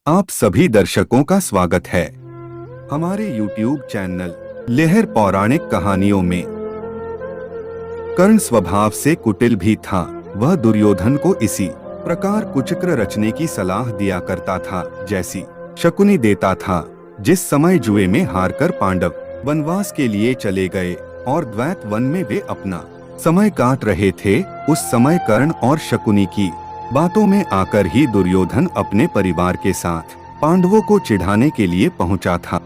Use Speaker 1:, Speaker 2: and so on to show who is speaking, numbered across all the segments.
Speaker 1: आप सभी दर्शकों का स्वागत है हमारे YouTube चैनल लहर पौराणिक कहानियों में। कर्ण स्वभाव से कुटिल भी था। वह दुर्योधन को इसी प्रकार कुचक्र रचने की सलाह दिया करता था जैसी शकुनी देता था। जिस समय जुए में हारकर पांडव वनवास के लिए चले गए और द्वैत वन में वे अपना समय काट रहे थे, उस समय कर्ण और शकुनी की बातों में आकर ही दुर्योधन अपने परिवार के साथ पांडवों को चिढ़ाने के लिए पहुंचा था।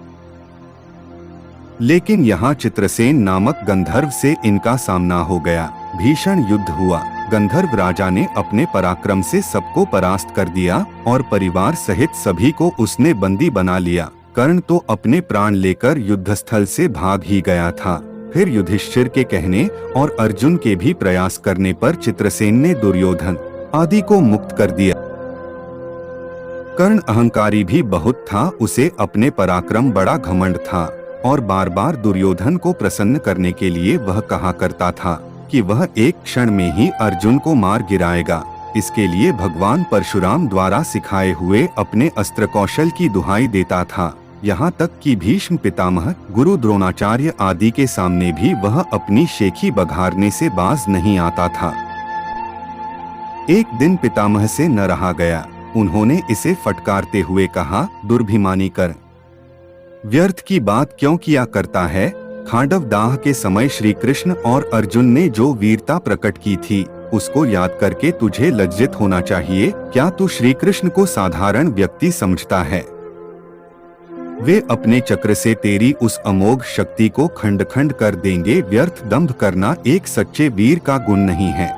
Speaker 1: लेकिन यहाँ चित्रसेन नामक गंधर्व से इनका सामना हो गया। भीषण युद्ध हुआ। गंधर्व राजा ने अपने पराक्रम से सबको परास्त कर दिया और परिवार सहित सभी को उसने बंदी बना लिया। कर्ण तो अपने प्राण लेकर युद्धस्थल से भाग ही गया था। फिर युधिष्ठिर के कहने और अर्जुन के भी प्रयास करने पर चित्रसेन ने दुर्योधन आदि को मुक्त कर दिया। कर्ण अहंकारी भी बहुत था। उसे अपने पराक्रम बड़ा घमंड था और बार बार दुर्योधन को प्रसन्न करने के लिए वह कहा करता था कि वह एक क्षण में ही अर्जुन को मार गिराएगा। इसके लिए भगवान परशुराम द्वारा सिखाए हुए अपने अस्त्र कौशल की दुहाई देता था। यहाँ तक कि भीष्म पितामह, गुरु द्रोणाचार्य आदि के सामने भी वह अपनी शेखी बघारने से बाज नहीं आता था। एक दिन पितामह से न रहा गया। उन्होंने इसे फटकारते हुए कहा, दुर्भिमानी कर्ण, व्यर्थ की बात क्यों किया करता है? खांडव दाह के समय श्री कृष्ण और अर्जुन ने जो वीरता प्रकट की थी उसको याद करके तुझे लज्जित होना चाहिए। क्या तू श्री कृष्ण को साधारण व्यक्ति समझता है? वे अपने चक्र से तेरी उस अमोघ शक्ति को खंड खंड कर देंगे। व्यर्थ दंभ करना एक सच्चे वीर का गुण नहीं है।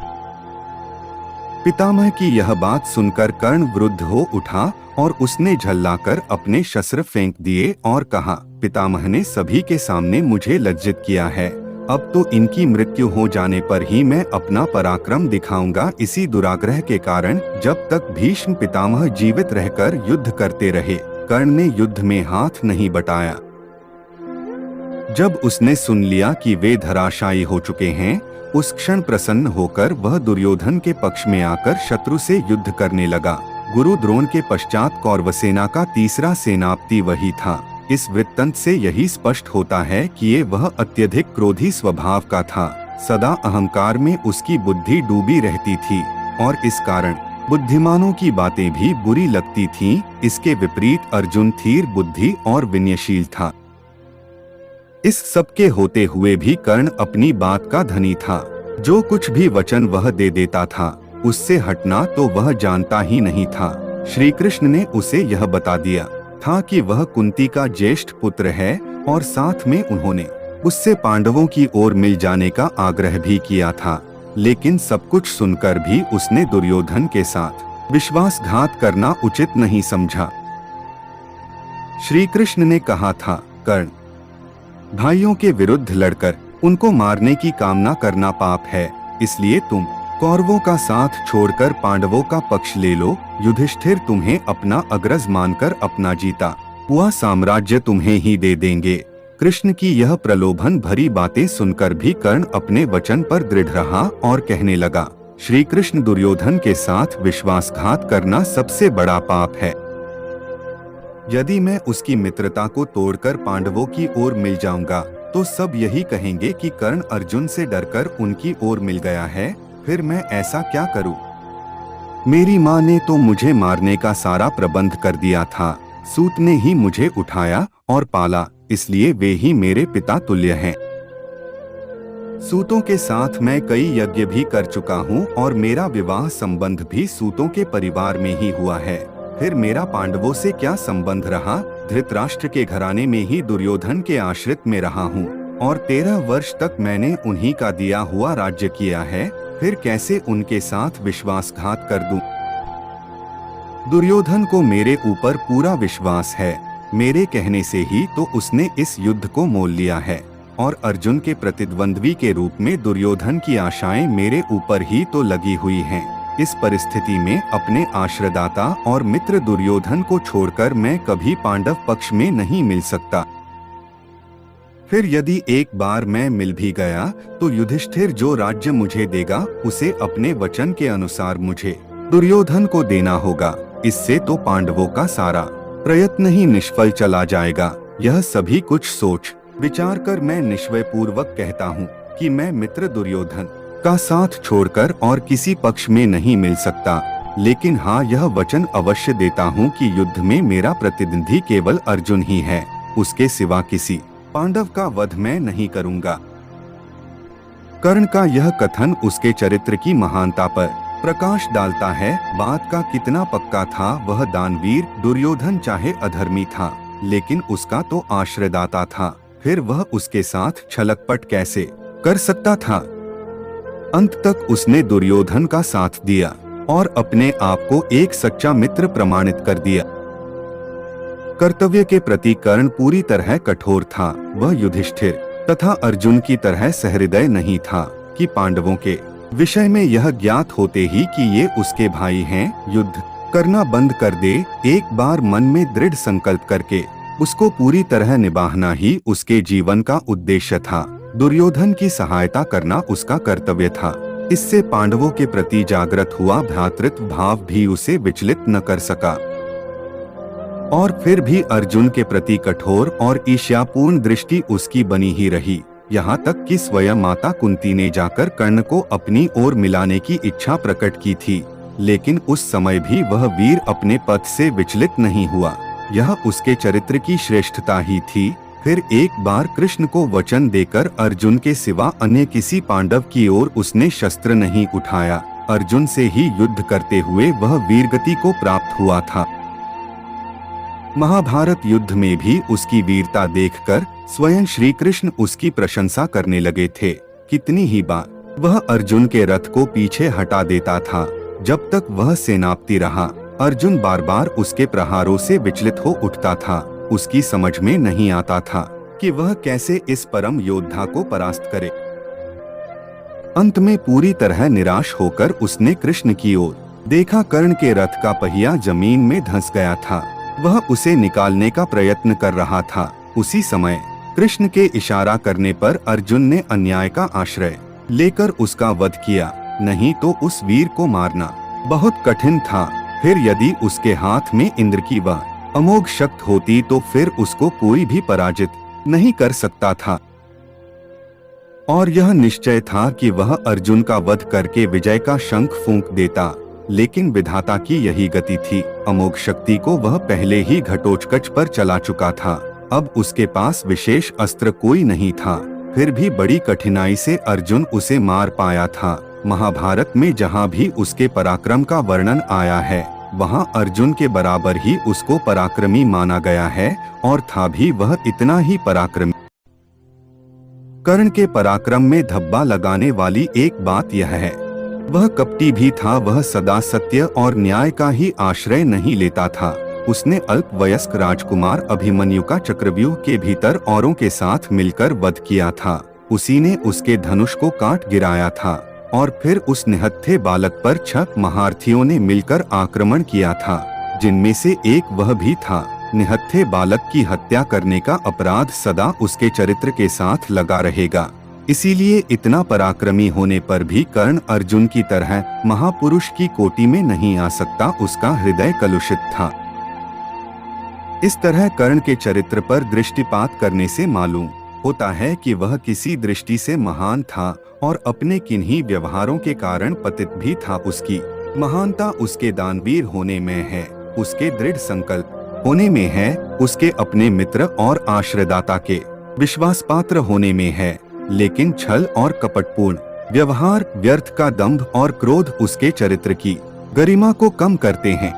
Speaker 1: पितामह की यह बात सुनकर कर्ण वृद्ध हो उठा और उसने झल्लाकर अपने शस्त्र फेंक दिए और कहा, पितामह ने सभी के सामने मुझे लज्जित किया है। अब तो इनकी मृत्यु हो जाने पर ही मैं अपना पराक्रम दिखाऊंगा। इसी दुराग्रह के कारण जब तक भीष्म पितामह जीवित रहकर युद्ध करते रहे, कर्ण ने युद्ध में हाथ नहीं बटाया। जब उसने सुन लिया कि वे धराशायी हो चुके हैं, उस क्षण प्रसन्न होकर वह दुर्योधन के पक्ष में आकर शत्रु से युद्ध करने लगा। गुरु द्रोण के पश्चात कौरवसेना का तीसरा सेनापति वही था। इस वृत्तांत से यही स्पष्ट होता है कि ये वह अत्यधिक क्रोधी स्वभाव का था। सदा अहंकार में उसकी बुद्धि डूबी रहती थी और इस कारण बुद्धिमानों की बातें भी बुरी लगती थीं। इसके विपरीत अर्जुन धीर बुद्धि और विनयशील था। इस सब के होते हुए भी कर्ण अपनी बात का धनी था। जो कुछ भी वचन वह दे देता था, उससे हटना तो वह जानता ही नहीं था। श्री कृष्ण ने उसे यह बता दिया था कि वह कुंती का ज्येष्ठ पुत्र है और साथ में उन्होंने उससे पांडवों की ओर मिल जाने का आग्रह भी किया था। लेकिन सब कुछ सुनकर भी उसने दुर्योधन के साथ विश्वासघात करना उचित नहीं समझा। श्री कृष्ण ने कहा था, कर्ण, भाइयों के विरुद्ध लड़कर उनको मारने की कामना करना पाप है। इसलिए तुम कौरवों का साथ छोड़कर पांडवों का पक्ष ले लो। युधिष्ठिर तुम्हें अपना अग्रज मानकर अपना जीता हुआ साम्राज्य तुम्हें ही दे देंगे। कृष्ण की यह प्रलोभन भरी बातें सुनकर भी कर्ण अपने वचन पर दृढ़ रहा और कहने लगा, श्री कृष्ण, दुर्योधन के साथ विश्वासघात करना सबसे बड़ा पाप है। यदि मैं उसकी मित्रता को तोड़कर पांडवों की ओर मिल जाऊंगा तो सब यही कहेंगे कि कर्ण अर्जुन से डरकर उनकी ओर मिल गया है। फिर मैं ऐसा क्या करूं? मेरी माँ ने तो मुझे मारने का सारा प्रबंध कर दिया था। सूत ने ही मुझे उठाया और पाला, इसलिए वे ही मेरे पिता तुल्य हैं। सूतों के साथ मैं कई यज्ञ भी कर चुका हूँ और मेरा विवाह संबंध भी सूतों के परिवार में ही हुआ है। फिर मेरा पांडवों से क्या संबंध रहा? धृतराष्ट्र के घराने में ही दुर्योधन के आश्रित में रहा हूँ और 13 वर्ष तक मैंने उन्हीं का दिया हुआ राज्य किया है। फिर कैसे उनके साथ विश्वासघात कर दूं? दुर्योधन को मेरे ऊपर पूरा विश्वास है। मेरे कहने से ही तो उसने इस युद्ध को मोल लिया है और अर्जुन के प्रतिद्वंद्वी के रूप में दुर्योधन की आशाएं मेरे ऊपर ही तो लगी हुई हैं। इस परिस्थिति में अपने आश्रयदाता और मित्र दुर्योधन को छोड़कर मैं कभी पांडव पक्ष में नहीं मिल सकता। फिर यदि एक बार मैं मिल भी गया तो युधिष्ठिर जो राज्य मुझे देगा उसे अपने वचन के अनुसार मुझे दुर्योधन को देना होगा। इससे तो पांडवों का सारा प्रयत्न ही निष्फल चला जाएगा। यह सभी कुछ सोच विचार कर मैं निश्चय पूर्वक कहता हूँ कि मैं मित्र दुर्योधन का साथ छोड़कर और किसी पक्ष में नहीं मिल सकता, लेकिन हाँ यह वचन अवश्य देता हूँ कि युद्ध में मेरा प्रतिद्वंदी केवल अर्जुन ही है, उसके सिवा किसी पांडव का वध मैं नहीं करूँगा। कर्ण का यह कथन उसके चरित्र की महानता पर प्रकाश डालता है। बात का कितना पक्का था, वह दानवीर दुर्योधन चाहे अधर्मी था, लेकिन उसका तो आश्रयदाता था, फिर वह उसके साथ छलकपट कैसे कर सकता था। अंत तक उसने दुर्योधन का साथ दिया और अपने आप को एक सच्चा मित्र प्रमाणित कर दिया। कर्तव्य के प्रति कर्ण पूरी तरह कठोर था। वह युधिष्ठिर तथा अर्जुन की तरह सहृदय नहीं था कि पांडवों के विषय में यह ज्ञात होते ही कि ये उसके भाई हैं, युद्ध करना बंद कर दे। एक बार मन में दृढ़ संकल्प करके उसको पूरी तरह निभाना ही उसके जीवन का उद्देश्य था। दुर्योधन की सहायता करना उसका कर्तव्य था। इससे पांडवों के प्रति जागृत हुआ भ्रातृत्व भाव भी उसे विचलित न कर सका। और फिर भी अर्जुन के प्रति कठोर और ईर्ष्यापूर्ण दृष्टि उसकी बनी ही रही, यहाँ तक कि स्वयं माता कुंती ने जाकर कर्ण को अपनी ओर मिलाने की इच्छा प्रकट की थी, लेकिन उस समय भी वह वीर अपने पथ से विचलित नहीं हुआ। यह उसके चरित्र की श्रेष्ठता ही थी। फिर एक बार कृष्ण को वचन देकर अर्जुन के सिवा अन्य किसी पांडव की ओर उसने शस्त्र नहीं उठाया। अर्जुन से ही युद्ध करते हुए वह वीरगति को प्राप्त हुआ था। महाभारत युद्ध में भी उसकी वीरता देखकर स्वयं श्री कृष्ण उसकी प्रशंसा करने लगे थे। कितनी ही बार वह अर्जुन के रथ को पीछे हटा देता था। जब तक वह सेनापति रहा, अर्जुन बार बार उसके प्रहारों से विचलित हो उठता था। उसकी समझ में नहीं आता था कि वह कैसे इस परम योद्धा को परास्त करे। अंत में पूरी तरह निराश होकर उसने कृष्ण की ओर देखा। कर्ण के रथ का पहिया जमीन में धंस गया था। वह उसे निकालने का प्रयत्न कर रहा था। उसी समय कृष्ण के इशारा करने पर अर्जुन ने अन्याय का आश्रय लेकर उसका वध किया, नहीं तो उस वीर को मारना बहुत कठिन था। फिर यदि उसके हाथ में इंद्र की वह अमोघ शक्ति होती तो फिर उसको कोई भी पराजित नहीं कर सकता था। और यह निश्चय था कि वह अर्जुन का वध करके विजय का शंख फूंक देता, लेकिन विधाता की यही गति थी। अमोघ शक्ति को वह पहले ही घटोत्कच पर चला चुका था। अब उसके पास विशेष अस्त्र कोई नहीं था। फिर भी बड़ी कठिनाई से अर्जुन उसे मार पाया था। महाभारत में जहाँ भी उसके पराक्रम का वर्णन आया है, वहाँ अर्जुन के बराबर ही उसको पराक्रमी माना गया है, और था भी वह इतना ही पराक्रमी। कर्ण के पराक्रम में धब्बा लगाने वाली एक बात यह है, वह कपटी भी था। वह सदा सत्य और न्याय का ही आश्रय नहीं लेता था। उसने अल्पवयस्क राजकुमार अभिमन्यु का चक्रव्यूह के भीतर औरों के साथ मिलकर वध किया था। उसी ने उसके धनुष को काट गिराया था, और फिर उस निहत्थे बालक पर 6 महारथियों ने मिलकर आक्रमण किया था, जिनमें से एक वह भी था। निहत्थे बालक की हत्या करने का अपराध सदा उसके चरित्र के साथ लगा रहेगा। इसीलिए इतना पराक्रमी होने पर भी कर्ण अर्जुन की तरह महापुरुष की कोटि में नहीं आ सकता। उसका हृदय कलुषित था। इस तरह कर्ण के चरित्र पर दृष्टिपात करने से मालूम होता है कि वह किसी दृष्टि से महान था, और अपने किन्हीं व्यवहारों के कारण पतित भी था। उसकी महानता उसके दानवीर होने में है, उसके दृढ़ संकल्प होने में है, उसके अपने मित्र और आश्रयदाता के विश्वास पात्र होने में है। लेकिन छल और कपटपूर्ण व्यवहार, व्यर्थ का दंभ और क्रोध उसके चरित्र की गरिमा को कम करते हैं।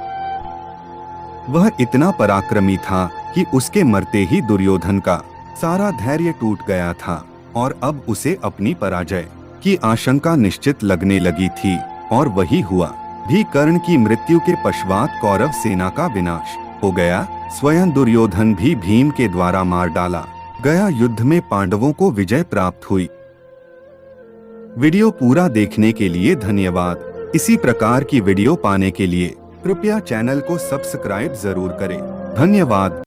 Speaker 1: वह इतना पराक्रमी था कि उसके मरते ही दुर्योधन का सारा धैर्य टूट गया था, और अब उसे अपनी पराजय की आशंका निश्चित लगने लगी थी। और वही हुआ भी। कर्ण की मृत्यु के पश्चात कौरव सेना का विनाश हो गया। स्वयं दुर्योधन भी भीम के द्वारा मार डाला गया। युद्ध में पांडवों को विजय प्राप्त हुई। वीडियो पूरा देखने के लिए धन्यवाद। इसी प्रकार की वीडियो पाने के लिए कृपया चैनल को सब्सक्राइब जरूर करें। धन्यवाद।